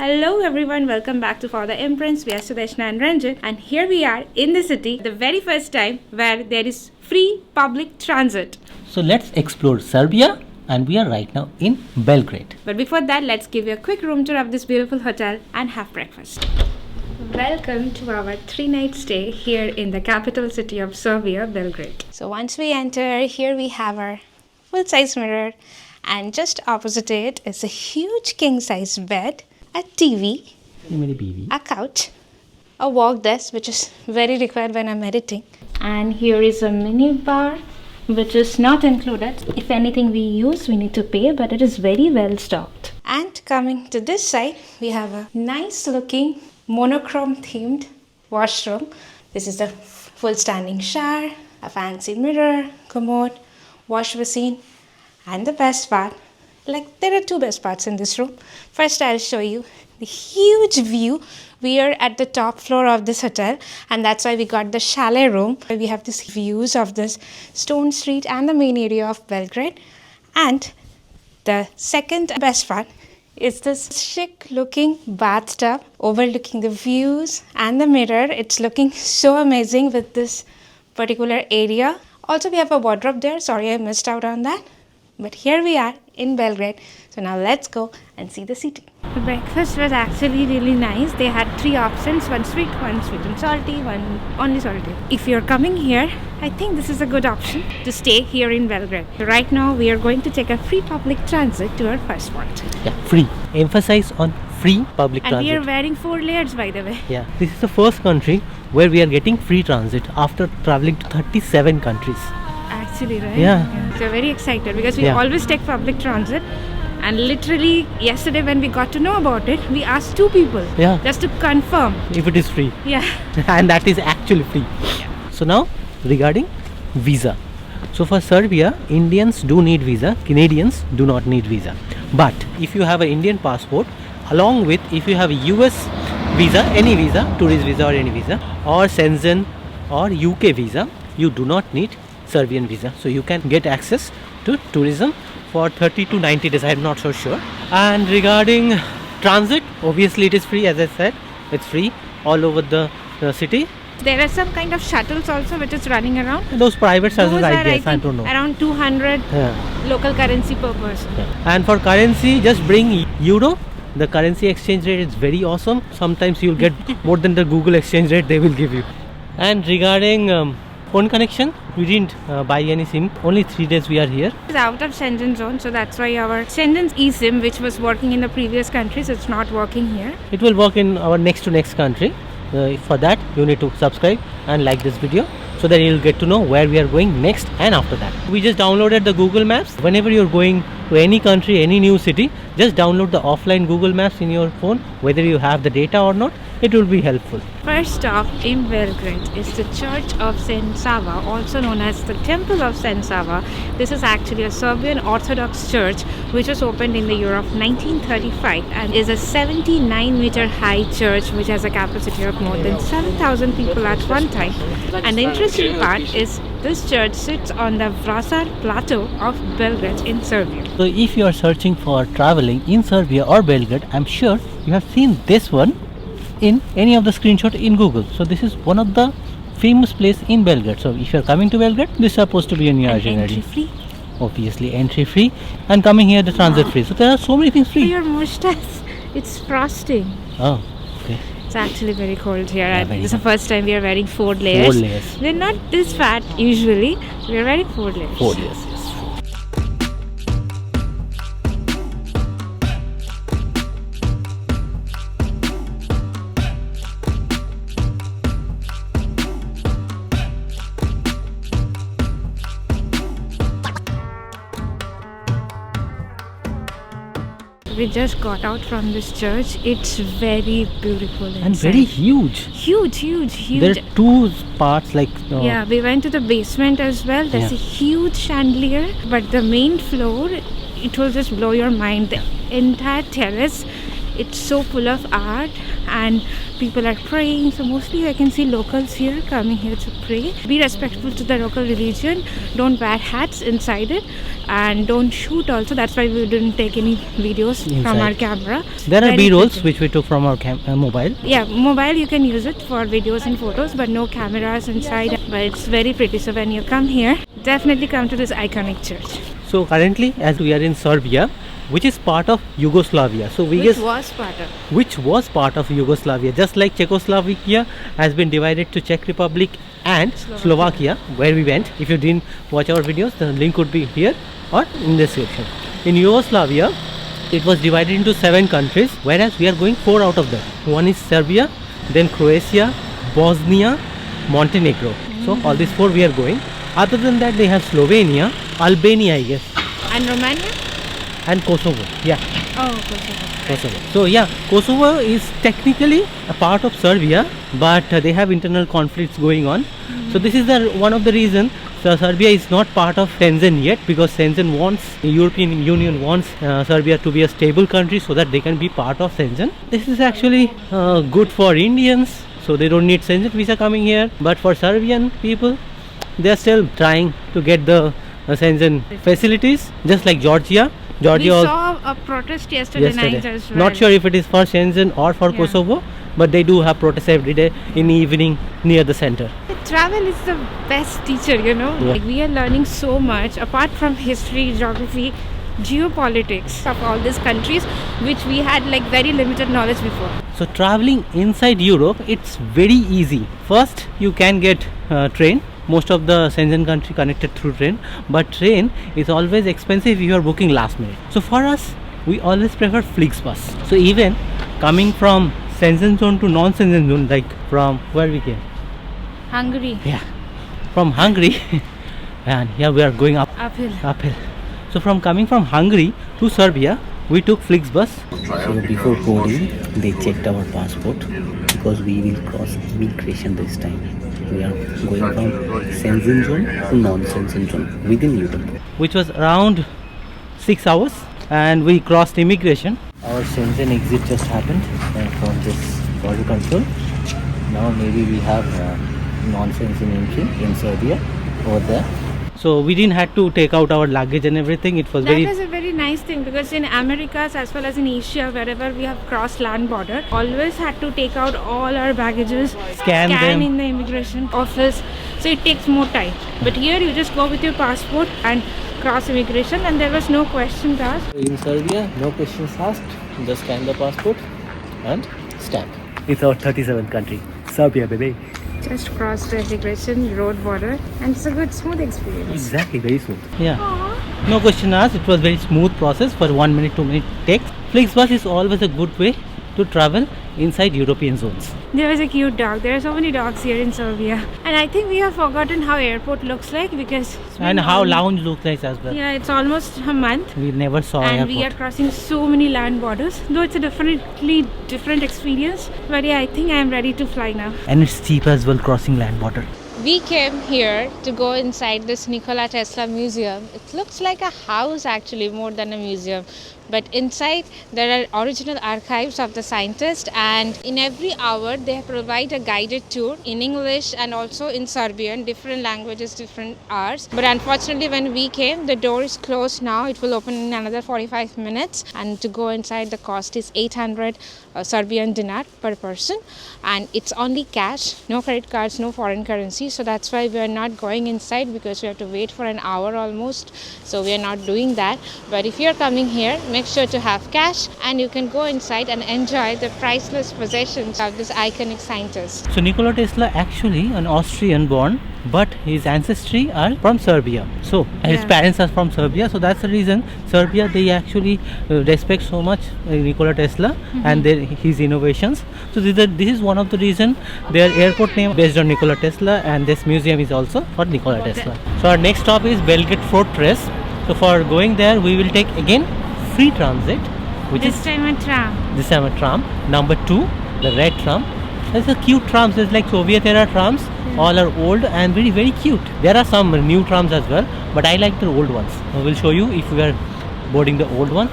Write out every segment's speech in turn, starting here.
Hello everyone, welcome back to For the Imprints. We are Sudeshna and Ranjan, and here we are in the city, the very first time where there is free public transit. So let's explore Serbia, and we are right now in Belgrade. But before that, let's give you a quick room tour of this beautiful hotel and have breakfast. Welcome to our 3-night stay here in the capital city of Serbia, Belgrade. So once we enter, here we have our full-size mirror, and just opposite it is a huge king-size bed, a TV, a couch, a work desk, which is very required when I'm editing, and here is a mini bar, which is not included. If anything we use, we need to pay, but it is very well stocked. And coming to this side, we have a nice looking monochrome themed washroom. This is the full standing shower, a fancy mirror, commode, wash basin, and the best part, there are two best parts in this room. First, I'll show you the huge view. We are at the top floor of this hotel, and that's why we got the chalet room. We have these views of this stone street and the main area of Belgrade. And the second best part is this chic looking bathtub overlooking the views and the mirror. It's looking so amazing with this particular area. Also, we have a wardrobe there. Sorry, I missed out on that. But here we are in Belgrade. So now let's go and see the city. The breakfast was actually really nice. They had 3 options, one sweet and salty, one only salty. If you're coming here, I think this is a good option to stay here in Belgrade. So right now we are going to take a free public transit to our first spot. Yeah, free. Emphasize on free public transit. And we are wearing 4 layers, by the way. Yeah, this is the first country where we are getting free transit after traveling to 37 countries. Actually, right? Yeah. So very excited because we always take public transit. And literally yesterday when we got to know about it, we asked 2 people just to confirm if it is free. Yeah. And that is actually free. Yeah. So now regarding visa. So for Serbia, Indians do need visa, Canadians do not need visa. But if you have an Indian passport, along with if you have a US visa, any visa, tourist visa or any visa, or Schengen or UK visa, you do not need Serbian visa. So you can get access to tourism for 30 to 90 days. I am not so sure. And regarding transit, obviously it is free. As I said, it's free all over the city. There are some kind of shuttles also which is running around. Those private shuttles, I guess, I don't know. Around 200 local currency per person. And for currency, just bring euro. The currency exchange rate is very awesome. Sometimes you'll get more than the Google exchange rate they will give you. And regarding phone connection, we didn't buy any SIM. Only 3 days we are here. It's out of Schengen zone, so that's why our Schengen's eSIM, which was working in the previous countries, it's not working here. It will work in our next to next country. For that, you need to subscribe and like this video so that you'll get to know where we are going next and after that. We just downloaded the Google Maps. Whenever you're going to any country, any new city, just download the offline Google Maps in your phone. Whether you have the data or not, it will be helpful. First stop in Belgrade is the Church of St. Sava, also known as the Temple of St. Sava. This is actually a Serbian Orthodox church which was opened in the year of 1935 and is a 79-meter high church which has a capacity of more than 7,000 people at one time. And the interesting part is this church sits on the Vrasar Plateau of Belgrade in Serbia. So if you are searching for traveling in Serbia or Belgrade, I'm sure you have seen this one in any of the screenshot in Google. So this is one of the famous place in Belgrade. So if you are coming to Belgrade, this is supposed to be in your itinerary. Entry free. Obviously entry free, and coming here the transit free. So there are so many things free. Your mustache, it's frosting. Oh, okay. It's actually very cold here. Yeah, This is the first time we are wearing 4 layers. 4 layers. We're not this fat usually. We are wearing 4 layers. 4 layers. We just got out from this church. It's very beautiful inside. And very huge. Huge. There are 2 parts like... Yeah, we went to the basement as well. There's a huge chandelier. But the main floor, it will just blow your mind. The entire terrace It's so full of art and people are praying. So mostly I can see locals here coming here to pray. Be respectful to the local religion. Don't wear hats inside it, and don't shoot also. That's why we didn't take any videos from our Inside. camera. There are Very B-rolls pretty. which we took from our mobile. Yeah, mobile you can use it for videos and photos, but no cameras inside. But it's very pretty. So when you come here, definitely come to this iconic church. So currently, as we are in Serbia, which is part of Yugoslavia. So we Which guess was part of. which was part of Yugoslavia, just like Czechoslovakia has been divided to Czech Republic and Slovakia, where we went. If you didn't watch our videos, the link would be here or in the description. In Yugoslavia, it was divided into 7 countries, whereas we are going 4 out of them. One is Serbia, then Croatia, Bosnia, Montenegro. So all these 4 we are going. Other than that, they have Slovenia, Albania, I guess, And Romania? and Kosovo. Yeah. Oh, Kosovo. Kosovo. So yeah, Kosovo is technically a part of Serbia, but they have internal conflicts going on. So this is the one of the reason. So Serbia is not part of Schengen yet, because Schengen wants, the European Union wants Serbia to be a stable country so that they can be part of Schengen. This is actually good for Indians, so they don't need Schengen visa coming here. But for Serbian people, they are still trying to get the Schengen facilities, just like Georgia. We saw a protest yesterday night as well. Not sure if it is for Shenzhen or for Yeah. Kosovo, but they do have protests every day in the evening near the center. Travel is the best teacher, you know. Yeah. Like, we are learning so much apart from history, geography, geopolitics of all these countries, which we had like very limited knowledge before. So traveling inside Europe, it's very easy. First, you can get train. Most of the Schengen country connected through train, but train is always expensive if you are booking last minute. So for us, we always prefer Flixbus. So even coming from Schengen zone to non-Schengen zone, like from where we came, Hungary, yeah, from Hungary, and here we are going uphill. So from coming from Hungary to Serbia, we took Flixbus. So before boarding, they checked our passport because we will cross immigration this time. We are going from Schengen zone to non-Schengen zone within Europe, which was around 6 hours, and we crossed immigration. Our Schengen exit just happened from this border control. Now maybe we have non-Schengen entry in Serbia over there. So we didn't have to take out our luggage and everything. It was That very was a very nice thing, because in Americas as well as in Asia, wherever we have crossed land border, always had to take out all our baggages, Scan them. in the immigration office. So it takes more time. But here you just go with your passport and cross immigration, and there was no questions asked. in Serbia, no questions asked. Just scan the passport and stamp. It's our 37th country, Serbia, baby. Just crossed the immigration road border, and it's a good smooth experience. Exactly, very smooth. Yeah. No question asked. It was very smooth process for 1 minute, 2 minute takes. Flixbus is always a good way to travel inside European zones. There was a cute dog. There are so many dogs here in Serbia, and I think we have forgotten how airport looks like, because it's been And how almost- lounge looks like as well. Yeah, it's almost a month. We never saw And we are airport. crossing so many land borders, though it's a definitely different experience. But yeah, I think I am ready to fly now. And it's cheap as well, crossing land border. We came here to go inside this Nikola Tesla museum. It looks like a house actually, more than a museum. But inside there are original archives of the scientist, and in every hour they provide a guided tour in English and also in Serbian, different languages, different hours. But unfortunately when we came, the door is closed now. It will open in another 45 minutes, and to go inside the cost is 800 Serbian dinar per person, and it's only cash, no credit cards, no foreign currency. So that's why we are not going inside, because we have to wait for an hour almost. So we are not doing that. But if you are coming here, make sure to have cash, and you can go inside and enjoy the priceless possessions of this iconic scientist. So Nikola Tesla actually an Austrian born, but his ancestry are from Serbia. So his Yeah. parents are from Serbia, so that's the reason Serbia, they actually respect so much Nikola Tesla and his innovations. So this is one of the reason their airport name based on Nikola Tesla, and this museum is also for Nikola Tesla. So our next stop is Belgrade Fortress. So for going there, we will take again free transit, which This is time a tram. this time a tram. Number 2, the red tram. There's a cute trams. There's like Soviet era trams. All are old and very, very cute. There are some new trams as well, but I like the old ones. I will show you if we are boarding the old one.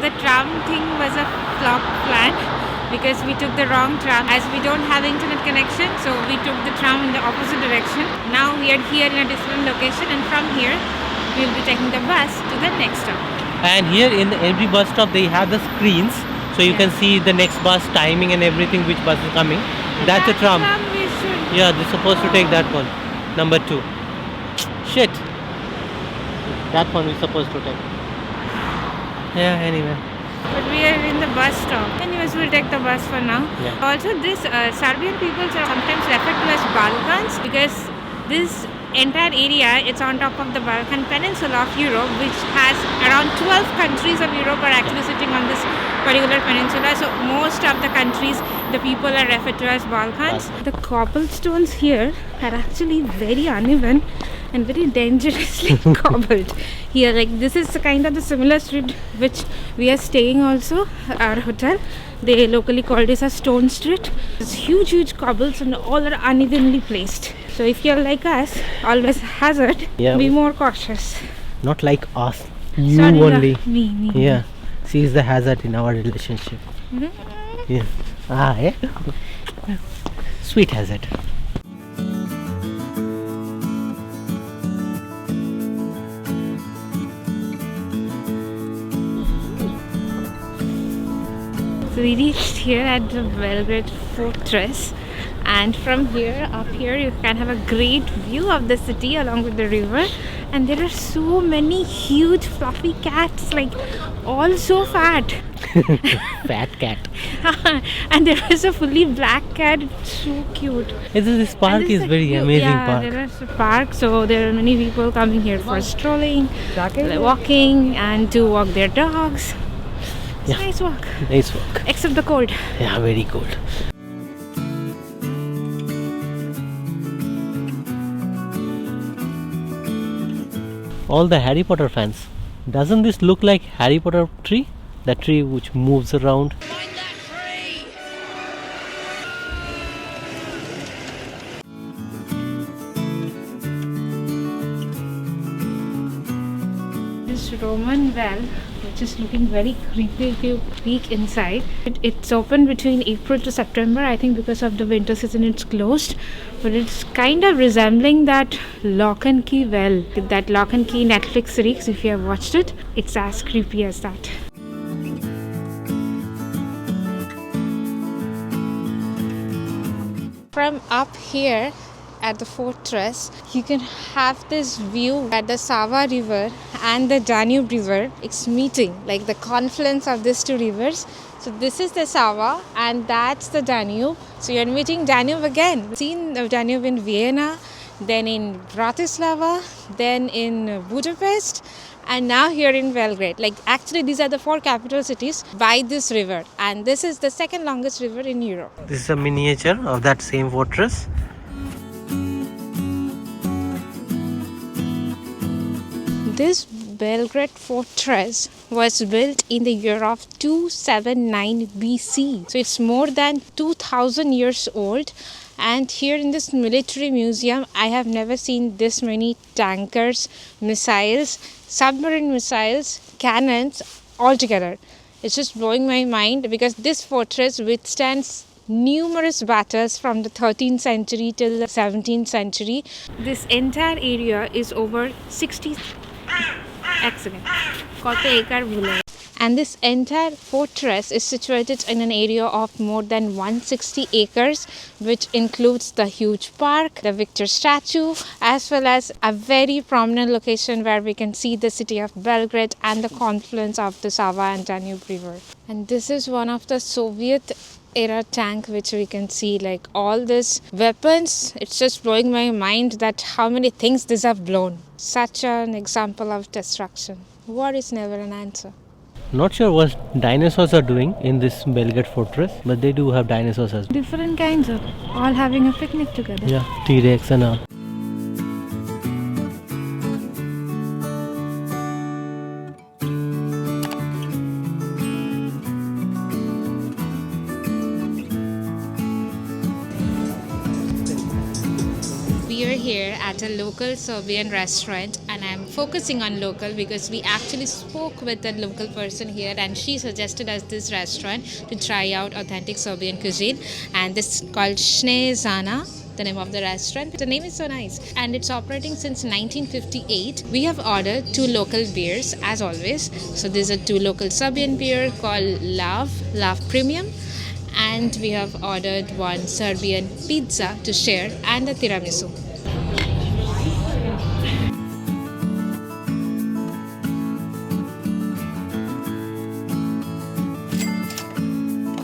the tram thing was a flop plan because we took the wrong tram as we don't have internet connection, so we took the tram in the opposite direction. Now we are here in a different location, and from here we'll be taking the bus to the next stop. And here in every bus stop they have the screens, so you can see the next bus timing and everything, which bus is coming. That's a tram. We should. Yeah, they're supposed to take that one. Number 2. Shit. That one we're supposed to take. Yeah, anyway. But we are in the bus stop. Anyways, we'll take the bus for now. Yeah. Also, this Serbian peoples are sometimes referred to as Balkans because this entire area, it's on top of the Balkan Peninsula of Europe, which has around 12 countries of Europe are actually sitting on this particular peninsula. So most of the countries, the people are referred to as Balkans. The cobblestones here are actually very uneven and very dangerously cobbled. Here, like this is kind of the similar street which we are staying also, our hotel. They locally call this a stone street. It's huge cobbles and all are unevenly placed. So if you're like us, always hazard, be more cautious. Not like us. You Sorry, only. Me. Yeah. She is the hazard in our relationship. Yeah. Yeah. Sweet hazard. So we reached here at the Belgrade Fortress, and from here, up here, you can have a great view of the city along with the river. And there are so many huge fluffy cats, like all so fat. Fat cat. And there is a fully black cat, it's so cute. This park is very amazing park. Yeah, there is a park, so there are many people coming here for strolling, walking, and to walk their dogs. It's a nice walk. Nice walk. Except the cold. Yeah, very cold. All the Harry Potter fans, doesn't this look like Harry Potter tree? The tree which moves around. This Roman well, which is looking very creepy if you peek inside. It's open between April to September. I think because of the winter season it's closed. But it's kind of resembling that Lock and Key well. That Lock and Key Netflix series, if you have watched it, it's as creepy as that. From up here at the fortress, you can have this view at the Sava river and the Danube river. It's meeting, like the confluence of these two rivers. So this is the Sava and that's the Danube. So you're meeting Danube again. I've seen the Danube in Vienna, then in Bratislava, then in Budapest, and now here in Belgrade. Like actually these are the 4 capital cities by this river, and this is the second longest river in Europe. This is a miniature of that same fortress. This Belgrade Fortress was built in the year of 279 BC. So it's more than 2000 years old. And here in this military museum, I have never seen this many tankers, missiles, submarine missiles, cannons all together. It's just blowing my mind because this fortress withstands numerous battles from the 13th century till the 17th century. This entire area is over 60 and this entire fortress is situated in an area of more than 160 acres, which includes the huge park, the Victor statue, as well as a very prominent location where we can see the city of Belgrade and the confluence of the Sava and Danube river. And this is one of the Soviet era tank which we can see, like all these weapons. It's just blowing my mind that how many things these have blown. Such an example of destruction. War is never an answer. Not sure what dinosaurs are doing in this Belgrade fortress, but they do have dinosaurs as well. Different kinds of, all having a picnic together. Yeah, T-Rex and all. We are here at a local Serbian restaurant, and and I'm focusing on local because we actually spoke with a local person here and she suggested us this restaurant to try out authentic Serbian cuisine, and this is called Snezana, the name of the restaurant. The name is so nice and it's operating since 1958. We have ordered 2 local beers as always. So these are 2 local Serbian beer called Lav Premium, and we have ordered 1 Serbian pizza to share and a tiramisu.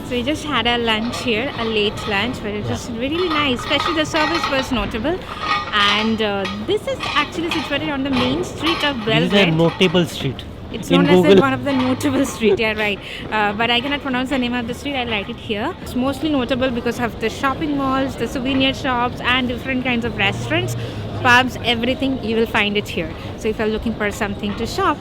So we just had our lunch here, a late lunch, but it was really nice. Especially the service was notable. And this is actually situated on the main street of Belgrade. This is a notable street. It's known as one of the notable street, yeah, right. But I cannot pronounce the name of the street, I'll write it here. It's mostly notable because of the shopping malls, the souvenir shops and different kinds of restaurants, pubs, everything, you will find it here. So if you're looking for something to shop,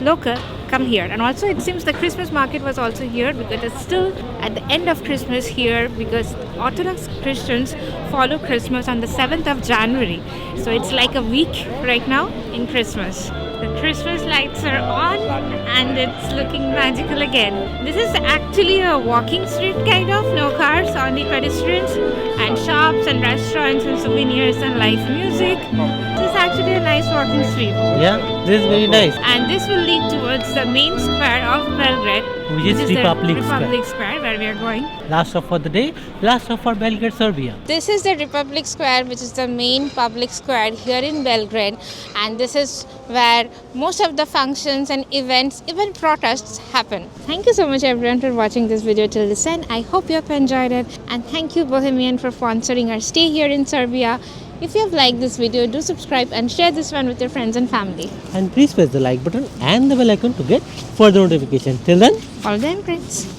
local, come here. And also it seems the Christmas market was also here because it's still at the end of Christmas here because Orthodox Christians follow Christmas on the 7th of January. So it's like a week right now in Christmas. The Christmas lights are on and it's looking magical again. This is actually a walking street kind of, no cars, only pedestrians and shops and restaurants and souvenirs and live music. This is actually a nice walking street. Yeah, this is very nice. And this will lead towards the main square of Belgrade, which is Republic Square, where we are going. Last stop for the day, last stop for Belgrade, Serbia. This is the Republic Square, which is the main public square here in Belgrade, and this is where most of the functions and events, even protests happen. Thank you so much everyone for watching this video till this end. I hope you have enjoyed it, and thank you Bohemian for sponsoring our stay here in Serbia. If you have liked this video, do subscribe and share this one with your friends and family. And please press the like button and the bell icon to get further notification. Till then, Follow the imprints.